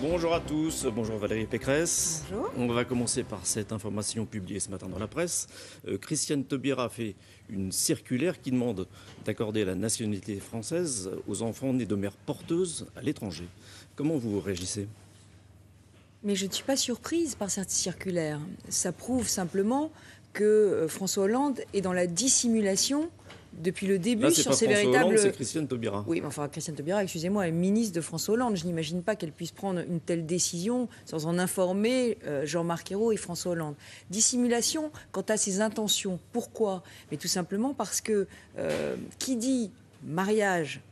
Bonjour à tous, bonjour Valérie Pécresse. Bonjour. On va commencer par cette information publiée ce matin dans la presse. Christiane Taubira fait une circulaire qui demande d'accorder la nationalité française aux enfants nés de mères porteuses à l'étranger. Comment vous réagissez ? Mais je ne suis pas surprise par cette circulaire. Ça prouve simplement que François Hollande est dans la dissimulation depuis le début Là, c'est sur pas ses François véritables... Hollande, c'est Christiane Taubira. Oui, mais enfin, Christiane Taubira, excusez-moi, est ministre de François Hollande. Je n'imagine pas qu'elle puisse prendre une telle décision sans en informer Jean-Marc Ayrault et François Hollande. Dissimulation quant à ses intentions. Pourquoi ? Mais tout simplement parce que qui dit mariage,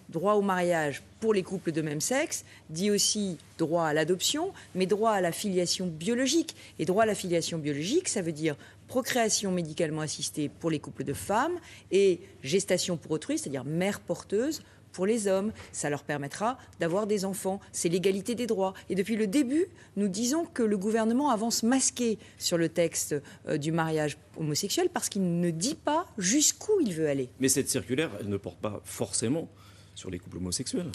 droit au mariage pour les couples de même sexe, dit aussi droit à l'adoption, mais droit à la filiation biologique. Et droit à la filiation biologique, ça veut dire procréation médicalement assistée pour les couples de femmes et gestation pour autrui, c'est-à-dire mère porteuse pour les hommes. Ça leur permettra d'avoir des enfants. C'est l'égalité des droits. Et depuis le début, nous disons que le gouvernement avance masqué sur le texte du mariage homosexuel parce qu'il ne dit pas jusqu'où il veut aller. Mais cette circulaire, elle ne porte pas forcément sur les couples homosexuels.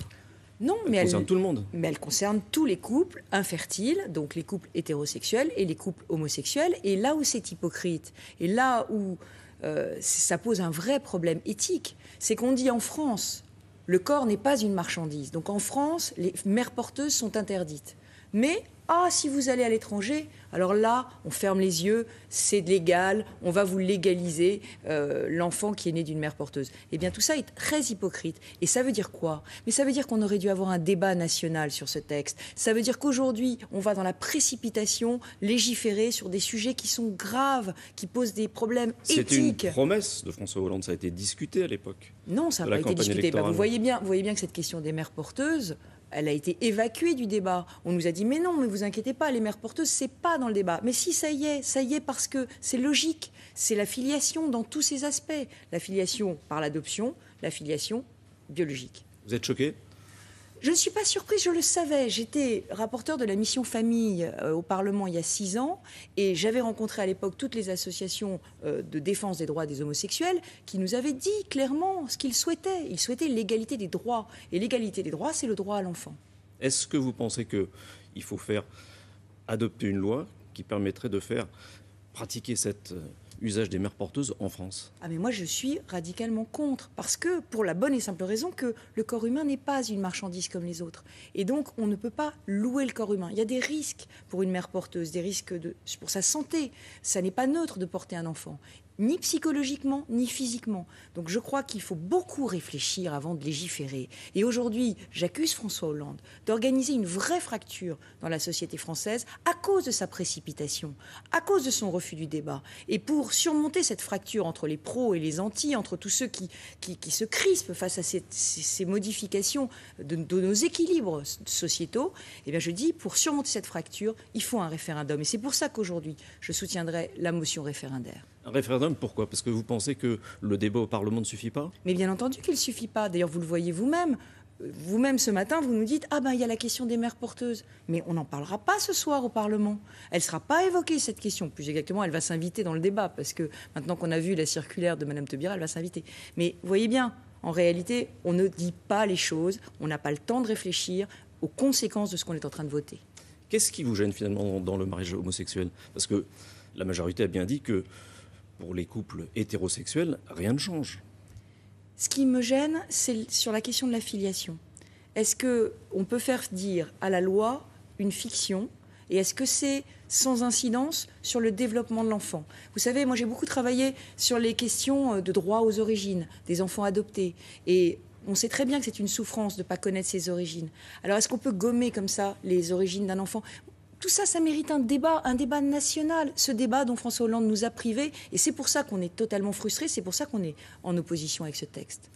Non, mais elle concerne tout le monde. Mais elle concerne tous les couples infertiles, donc les couples hétérosexuels et les couples homosexuels. Et là où c'est hypocrite, et là où ça pose un vrai problème éthique, c'est qu'on dit en France, le corps n'est pas une marchandise. Donc en France, les mères porteuses sont interdites. Mais si vous allez à l'étranger, alors là, on ferme les yeux, c'est légal, on va vous légaliser l'enfant qui est né d'une mère porteuse. Eh bien, tout ça est très hypocrite. Et ça veut dire quoi ? Mais ça veut dire qu'on aurait dû avoir un débat national sur ce texte. Ça veut dire qu'aujourd'hui, on va dans la précipitation légiférer sur des sujets qui sont graves, qui posent des problèmes éthiques. C'était une promesse de François Hollande, ça a été discuté à l'époque. Non, ça n'a pas été discuté. Vous voyez bien que cette question des mères porteuses, elle a été évacuée du débat. On nous a dit mais non, mais vous inquiétez pas, les mères porteuses, c'est pas dans le débat. Mais si, ça y est parce que c'est logique. C'est la filiation dans tous ses aspects. La filiation par l'adoption, la filiation biologique. Vous êtes choquée ? Je ne suis pas surprise, je le savais. J'étais rapporteur de la mission famille au Parlement il y a 6 ans et j'avais rencontré à l'époque toutes les associations de défense des droits des homosexuels qui nous avaient dit clairement ce qu'ils souhaitaient. Ils souhaitaient l'égalité des droits. Et l'égalité des droits, c'est le droit à l'enfant. Est-ce que vous pensez qu'il faut faire adopter une loi qui permettrait de faire pratiquer cet usage des mères porteuses en France ? Mais moi, je suis radicalement contre. Parce que, pour la bonne et simple raison que le corps humain n'est pas une marchandise comme les autres. Et donc, on ne peut pas louer le corps humain. Il y a des risques pour une mère porteuse, des risques pour sa santé. Ça n'est pas neutre de porter un enfant, ni psychologiquement, ni physiquement. Donc je crois qu'il faut beaucoup réfléchir avant de légiférer. Et aujourd'hui, j'accuse François Hollande d'organiser une vraie fracture dans la société française à cause de sa précipitation, à cause de son refus du débat. Et pour surmonter cette fracture entre les pros et les antis, entre tous ceux qui se crispent face à ces modifications de nos équilibres sociétaux, eh bien je dis, pour surmonter cette fracture, il faut un référendum. Et c'est pour ça qu'aujourd'hui, je soutiendrai la motion référendaire. Un référendum, pourquoi ? Parce que vous pensez que le débat au Parlement ne suffit pas ? Mais bien entendu qu'il ne suffit pas. D'ailleurs, vous le voyez vous-même. Vous-même, ce matin, vous nous dites « il y a la question des mères porteuses ». Mais on n'en parlera pas ce soir au Parlement. Elle ne sera pas évoquée, cette question. Plus exactement, elle va s'inviter dans le débat, parce que maintenant qu'on a vu la circulaire de Mme Taubira, elle va s'inviter. Mais vous voyez bien, en réalité, on ne dit pas les choses, on n'a pas le temps de réfléchir aux conséquences de ce qu'on est en train de voter. Qu'est-ce qui vous gêne finalement dans le mariage homosexuel ? Parce que la majorité a bien dit que pour les couples hétérosexuels, rien ne change. Ce qui me gêne, c'est sur la question de la filiation. Est-ce qu'on peut faire dire à la loi une fiction ? Et est-ce que c'est sans incidence sur le développement de l'enfant ? Vous savez, moi j'ai beaucoup travaillé sur les questions de droit aux origines, des enfants adoptés. Et on sait très bien que c'est une souffrance de ne pas connaître ses origines. Alors est-ce qu'on peut gommer comme ça les origines d'un enfant ? Tout ça, ça mérite un débat national. Ce débat dont François Hollande nous a privés. Et c'est pour ça qu'on est totalement frustrés, c'est pour ça qu'on est en opposition avec ce texte.